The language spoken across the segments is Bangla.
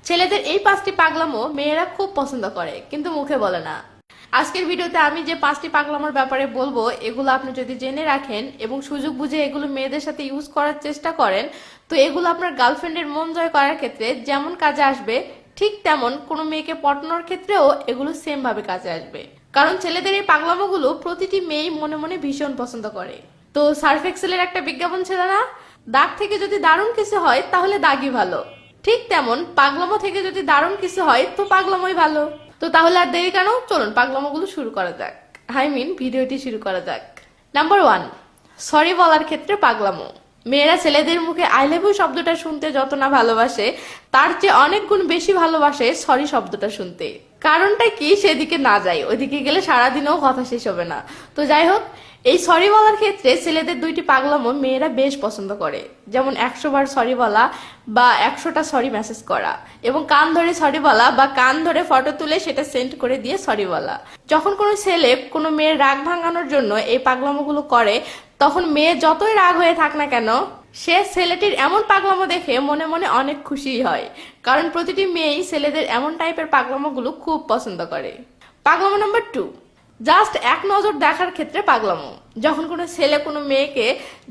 ছেলেদের এই 5টি পাগলামো মেয়েরা খুব পছন্দ করে কিন্তু মুখে বলে না। আজকের ভিডিওতে আমি যে 5টি পাগলামোর ব্যাপারে বলবো, এগুলো আপনি যদি জেনে রাখেন এবং সুযোগ বুঝে এগুলো মেয়েদের সাথে ইউজ করার চেষ্টা করেন, তো এগুলো আপনার গার্লফ্রেন্ডের মন জয় করার ক্ষেত্রে যেমন কাজে আসবে, ঠিক তেমন কোনো মেয়েকে পটানোর ক্ষেত্রেও এগুলো সেম ভাবে কাজে আসবে। কারণ ছেলেদের এই পাগলামোগুলো প্রতিটি মেয়েই মনে মনে ভীষণ পছন্দ করে। তো সার্ফ এক্সেলের একটা বিজ্ঞাপন ছিল না, দাগ থেকে যদি দারুণ কিছু হয় তাহলে দাগই ভালো। ঠিক তেমন পাগলামো থেকে যদি দারুণ কিছু হয় তো পাগলামোই ভালো। তো তাহলে আর দেরি কেন, চলুন পাগলামোগুলো শুরু করা যাক। ভিডিওটি শুরু করা যাক। নাম্বার 1, সরি বলার ক্ষেত্রে পাগলামো। মেয়েরা ছেলেদের মুখে আই লাভ ইউ শব্দটা শুনতে যত না ভালোবাসে, তার চেয়ে অনেক গুণ বেশি ভালোবাসে সরি শব্দটা শুনতে। কারণটা কি সেদিকে না যাই, ওইদিকে গেলে সারাদিনও কথা শেষ হবে না। তো যাই হোক, এই সরি বলার ক্ষেত্রে ছেলেদের 2টি পাগলামো মেয়েরা বেশ পছন্দ করে, যেমন 100 বার সরি বলা বা 100টা সরি মেসেজ করা, এবং কান ধরে সরি বলা বা কান ধরে ফটো তুলে সেটা সেন্ড করে দিয়ে সরি বলা। যখন কোনো ছেলে কোনো মেয়ের রাগ ভাঙানোর জন্য এই পাগলামোগুলো করে, তখন মেয়ে যতই রাগ হয়ে থাক না কেন, সে ছেলেটির এমন পাগলামো দেখে মনে মনে অনেক খুশি হয়। কারণ প্রতিটি মেয়েই ছেলেদের এমন টাইপের পাগলামোগুলো খুব পছন্দ করে। পাগলামো নাম্বার 2, জাস্ট এক নজর দেখার ক্ষেত্রে পাগলামো। যখন কোনো ছেলে কোনো মেয়েকে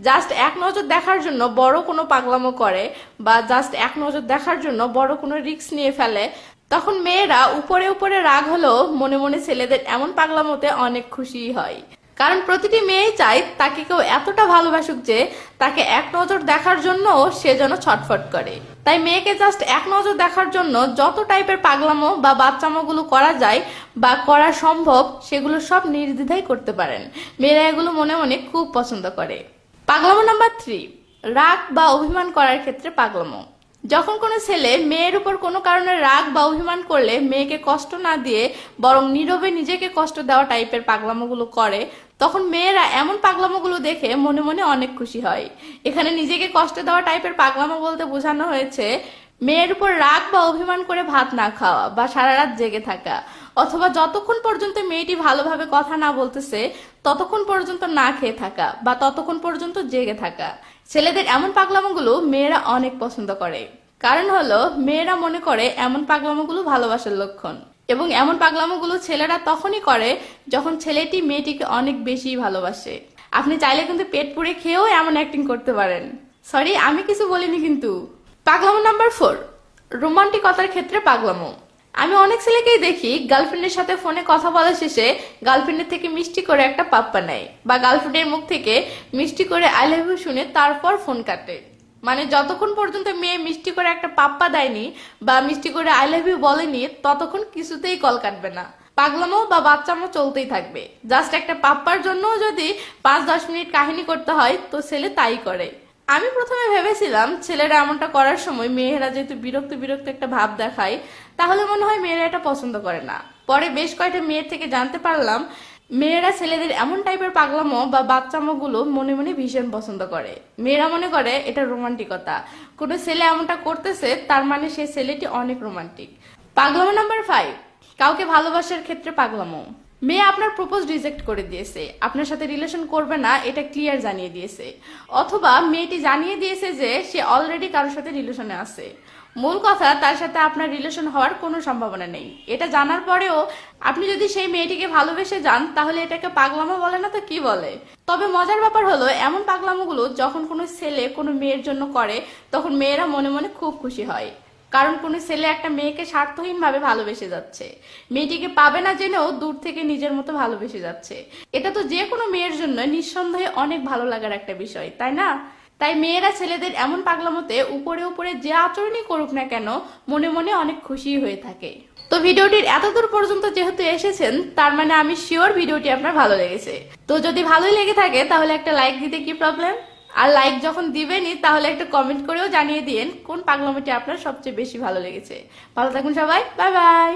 জাস্ট এক নজর দেখার জন্য বড় কোনো পাগলামো করে বা জাস্ট এক নজর দেখার জন্য বড় কোনো রিস্ক নিয়ে ফেলে, তখন মেয়েরা উপরে উপরে রাগ হলেও মনে মনে ছেলেদের এমন পাগলামোতে অনেক খুশি হয়। কারণ প্রতিটি মেয়ে চায় তাকে কেউ এতটা ভালোবাসুক যে তাকে এক নজর দেখার জন্য সে যেন ছটফট করে। তাই মেয়েকে জাস্ট এক নজর দেখার জন্য যত টাইপের পাগলামো বা বাচ্চামোগুলো করা যায় বা করা সম্ভব, সেগুলো সব নির্দ্বিধায় করতে পারেন। মেয়েরা এগুলো মনে মনে খুব পছন্দ করে। পাগলামো নাম্বার 3, রাগ বা অভিমান করার ক্ষেত্রে পাগলামো। যখন কোনো ছেলে মেয়ের উপর কোনো কারণে রাগ বা অভিমান করলে মেয়েকে কষ্ট না দিয়ে বরং নীরবে নিজেকে কষ্ট দেওয়া টাইপের পাগলামোগুলো করে, তখন মেয়েরা এমন পাগলামোগুলো দেখে মনে মনে অনেক খুশি হয়। এখানে নিজেকে কষ্ট দেওয়া টাইপের পাগলামো বলতে বোঝানো হয়েছে মেয়ের উপর রাগ বা অভিমান করে ভাত না খাওয়া বা সারা রাত জেগে থাকা, অথবা যতক্ষণ পর্যন্ত মেয়েটি ভালোভাবে কথা না বলতেছে ততক্ষণ পর্যন্ত না খেয়ে থাকা বা ততক্ষণ পর্যন্ত জেগে থাকা। ছেলেদের এমন পাগলামোগুলো মেয়েরা অনেক পছন্দ করে। কারণ হলো মেয়েরা মনে করে এমন পাগলামোগুলো ভালোবাসার লক্ষণ, এবং এমন পাগলামোগুলো ছেলেরা তখনই করে যখন ছেলেটি মেয়েটিকে অনেক বেশি ভালোবাসে। আপনি চাইলে কিন্তু পেট পুড়ে খেয়েও এমন অ্যাক্টিং করতে পারেন। সরি, আমি কিছু বলিনি কিন্তু। পাগলামো নাম্বার 4, রোমান্টিকতার ক্ষেত্রে পাগলামো। আমি অনেক ছেলেকেই দেখি গার্লফ্রেন্ডের সাথে ফোনে কথা বলা শেষে গার্লফ্রেন্ডের থেকে মিষ্টি করে একটা পাপ্পা নেয় বা গার্লফ্রেন্ডের মুখ থেকে মিষ্টি করে আই লাভ ইউ শুনে তারপর ফোন কাটে। মানে যতক্ষণ পর্যন্ত মেয়ে মিষ্টি করে একটা পাপ্পা দেয়নি বা মিষ্টি করে আই লাভ ইউ বলেনি, ততক্ষণ কিছুতেই কল কাটবে না। পাগলামো বা বাচ্চামো চলতেই থাকবে। জাস্ট একটা পাপ্পার জন্য যদি 5-10 মিনিট কাহিনী করতে হয়, তো ছেলে তাই করে। আমি প্রথমে ভেবেছিলাম ছেলেরা এমনটা করার সময় মেয়েরা যেহেতু বিরক্ত বিরক্ত একটা ভাব দেখায়, তাহলে মনে হয় মেয়েরা এটা পছন্দ করে না। পরে বেশ কয়েকটা মেয়ের থেকে জানতে পারলাম মেয়েরা ছেলেদের এমন টাইপের পাগলামো বা বাচ্চামো গুলো মনে মনে ভীষণ পছন্দ করে। মেয়েরা মনে করে এটা রোমান্টিকতা, কোনো ছেলে এমনটা করতেছে তার মানে সে ছেলেটি অনেক রোমান্টিক। পাগলামো নাম্বার 5, কাউকে ভালোবাসার ক্ষেত্রে পাগলামো। মেয়ে আপনার প্রপোজ রিজেক্ট করে দিয়েছে, আপনার সাথে রিলেশন করবে না এটা ক্লিয়ার জানিয়ে দিয়েছে, অথবা মেয়েটি জানিয়ে দিয়েছে যে সে অলরেডি কারোর সাথে রিলেশনে আছে। মূল কথা, তার সাথে আপনার রিলেশন হওয়ার কোনো সম্ভাবনা নেই। এটা জানার পরেও আপনি যদি সেই মেয়েটিকে ভালোবেসে যান, তাহলে এটাকে পাগলামো বলে না তো কি বলে? তবে মজার ব্যাপার হলো এমন পাগলামোগুলো যখন কোনো ছেলে কোনো মেয়ের জন্য করে, তখন মেয়েরা মনে মনে খুব খুশি হয়। কারণ কোনো ছেলে একটা মেয়েকে স্বার্থহীন ভাবে ভালোবেসে যাচ্ছে, মেয়েটিকে পাবে না জেনেও দূর থেকে নিজের মতো ভালোবেসে যাচ্ছে। এটা তো যে কোনো মেয়ের জন্য নিঃসন্দেহে অনেক ভালো লাগার একটা বিষয়, তাই না? তাই মেয়েরা ছেলেদের এমন পাগলামোতে উপরে উপরে যে আচরণই করুক না কেন, মনে মনে অনেক খুশি হয়ে থাকে। তো ভিডিওটির এতদূর পর্যন্ত যেহেতু এসেছেন, তার মানে আমি শিওর ভিডিওটি আপনার ভালো লেগেছে। তো যদি ভালোই লেগে থাকে তাহলে একটা লাইক দিতে কি প্রবলেম? আর লাইক যখন দিবেনই, তাহলে একটা কমেন্ট করেও জানিয়ে দিন কোন পাগলামোটি আপনার সবচেয়ে বেশি ভালো লেগেছে। ভালো থাকুন সবাই, বাই বাই।